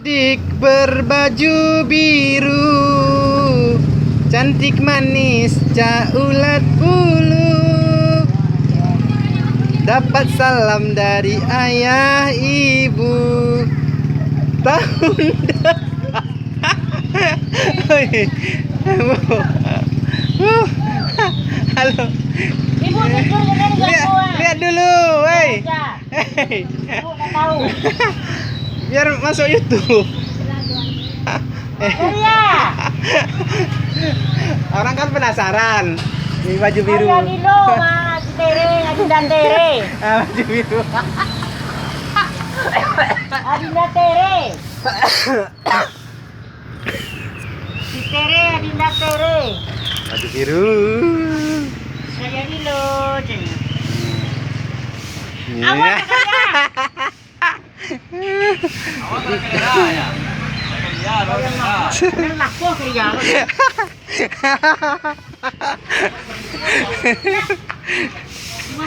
Dik berbaju biru, cantik manis caulat bulu, dapat salam dari ayah ibu. Tahun depan. Halo. Ibu jujur dengan Lihat dulu, woi. Ibu nggak tahu. Biar masuk YouTube. Iya. Orang kan penasaran. Ini baju biru. Ayo dulu, Mas Tere, Adinda Tere. Baju biru. Adinda Tere. Si Tere, Adinda Tere. Baju biru. Saya dulu. Iya. Awas saya. Laku kerja.